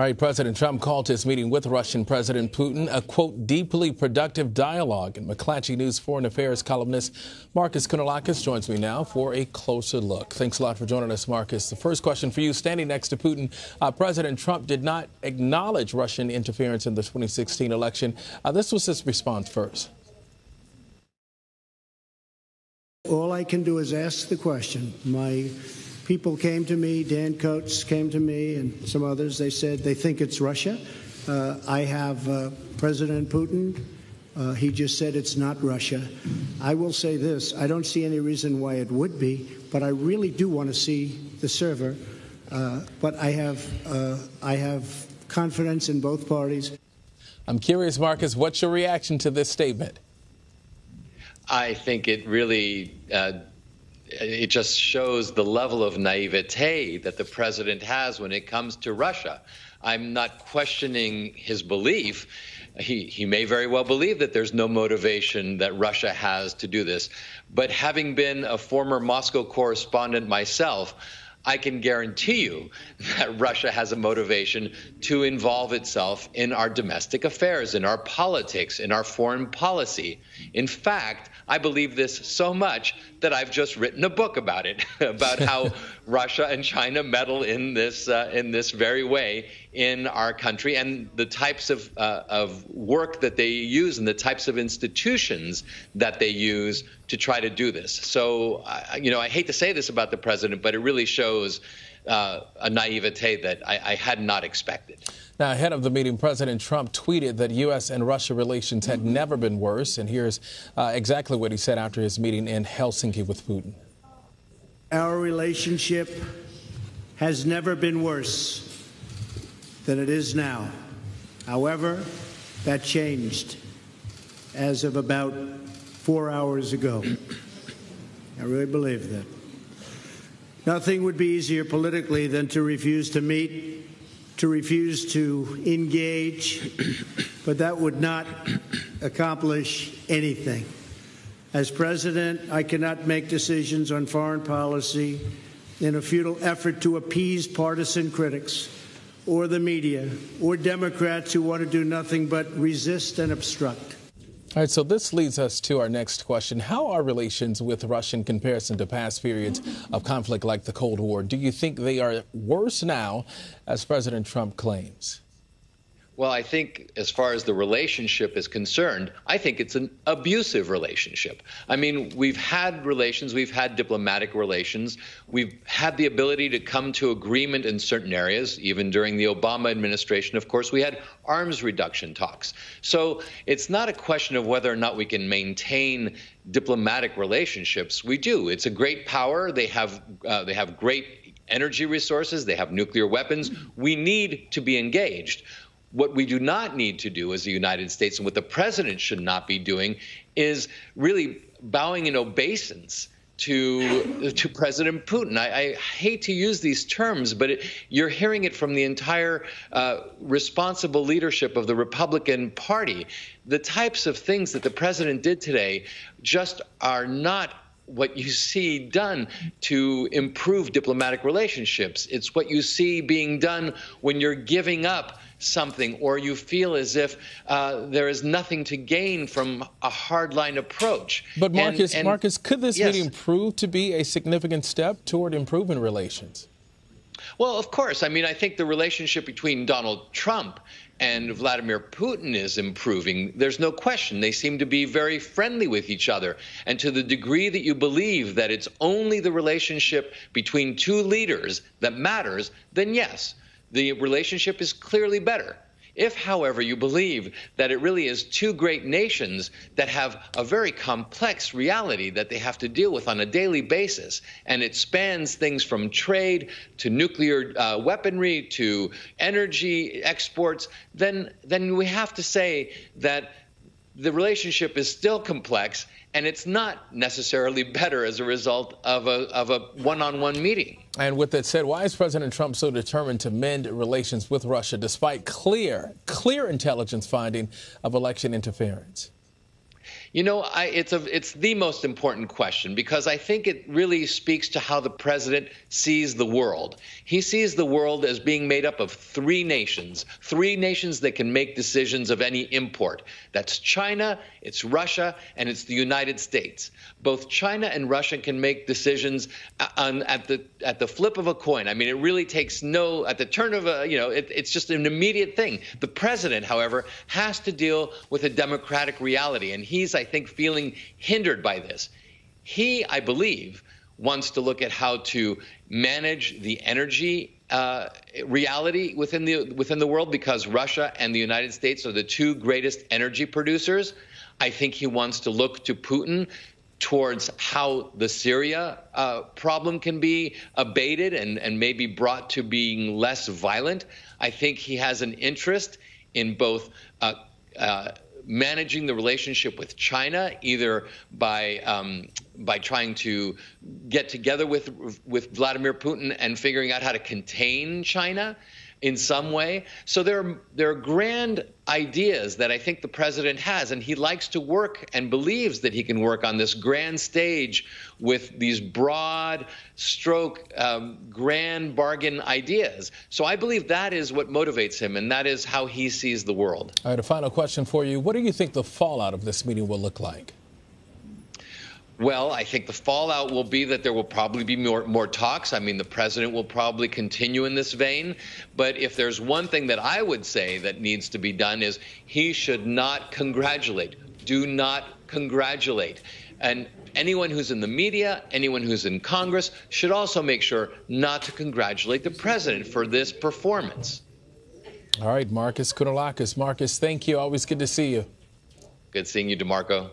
All right, President Trump called his meeting with Russian President Putin a, quote, deeply productive dialogue. And McClatchy News foreign affairs columnist Markos Kounalakis joins me now for a closer look. Thanks a lot for joining us, Markos. The first question for you, standing next to Putin, President Trump did not acknowledge Russian interference in the 2016 election. This was his response first. All I can do is ask the question. My people came to me, Dan Coates came to me, and some others. They said they think it's Russia. I have President Putin. He just said it's not Russia. I will say this. I don't see any reason why it would be, but I really do want to see the server. But I have confidence in both parties. I'm curious, Markos, what's your reaction to this statement? I think it really it just shows the level of naivete that the president has when it comes to Russia. I'm not questioning his belief. He may very well believe that there's no motivation that Russia has to do this. But having been a former Moscow correspondent myself, I can guarantee you that Russia has a motivation to involve itself in our domestic affairs, in our politics, in our foreign policy. In fact, I believe this so much that I've just written a book about it, about how Russia and China meddle in this very way in our country, and the types of work that they use and the types of institutions that they use to try to do this. So, I hate to say this about the president, but it really shows a naivete that I had not expected. Now, ahead of the meeting, President Trump tweeted that U.S. and Russia relations had never been worse. And here's exactly what he said after his meeting in Helsinki with Putin. Our relationship has never been worse than it is now. However, that changed as of about 4 hours ago. I really believe that. Nothing would be easier politically than to refuse to meet, to refuse to engage, but that would not accomplish anything. As president, I cannot make decisions on foreign policy in a futile effort to appease partisan critics or the media or Democrats who want to do nothing but resist and obstruct. All right, so this leads us to our next question. How are relations with Russia in comparison to past periods of conflict like the Cold War? Do you think they are worse now, as President Trump claims? Well, I think as far as the relationship is concerned, I think it's an abusive relationship. I mean, we've had relations, we've had diplomatic relations, we've had the ability to come to agreement in certain areas. Even during the Obama administration, of course, we had arms reduction talks. So it's not a question of whether or not we can maintain diplomatic relationships. We do. It's a great power. They have great energy resources. They have nuclear weapons. We need to be engaged. What we do not need to do as the United States, and what the president should not be doing, is really bowing in obeisance to President Putin. I hate to use these terms, but you're hearing it from the entire responsible leadership of the Republican Party. The types of things that the president did today just are not what you see done to improve diplomatic relationships. It's what you see being done when you're giving up something, or you feel as if there is nothing to gain from a hardline approach. But Markos, could this meeting prove to be a significant step toward improving relations? Well, of course. I mean, I think the relationship between Donald Trump and Vladimir Putin is improving. There's no question. They seem to be very friendly with each other. And to the degree that you believe that it's only the relationship between two leaders that matters, then yes, the relationship is clearly better. If, however, you believe that it really is two great nations that have a very complex reality that they have to deal with on a daily basis, and it spans things from trade to nuclear weaponry to energy exports, then we have to say that the relationship is still complex, and it's not necessarily better as a result of a one-on-one meeting. And with that said, why is President Trump so determined to mend relations with Russia despite clear intelligence finding of election interference? You know, it's the most important question, because I think it really speaks to how the president sees the world. He sees the world as being made up of three nations that can make decisions of any import. That's China, it's Russia, and it's the United States. Both China and Russia can make decisions at the flip of a coin. I mean, it really takes at the turn of it's just an immediate thing. The president, however, has to deal with a democratic reality, and he's, I think, feeling hindered by this. He, I believe, wants to look at how to manage the energy reality within the world, because Russia and the United States are the two greatest energy producers. I think he wants to look to Putin towards how the Syria problem can be abated and maybe brought to being less violent. I think he has an interest in both managing the relationship with China, either by trying to get together with Vladimir Putin and figuring out how to contain China in some way. So there are grand ideas that I think the president has, and he likes to work and believes that he can work on this grand stage with these broad stroke, grand bargain ideas. So I believe that is what motivates him, and that is how he sees the world. All right, a final question for you. What do you think the fallout of this meeting will look like? Well, I think the fallout will be that there will probably be more talks. I mean, the president will probably continue in this vein. But if there's one thing that I would say that needs to be done, is he should not congratulate. Do not congratulate. And anyone who's in the media, anyone who's in Congress, should also make sure not to congratulate the president for this performance. All right, Markos Kounalakis. Markos, thank you. Always good to see you. Good seeing you, DeMarco.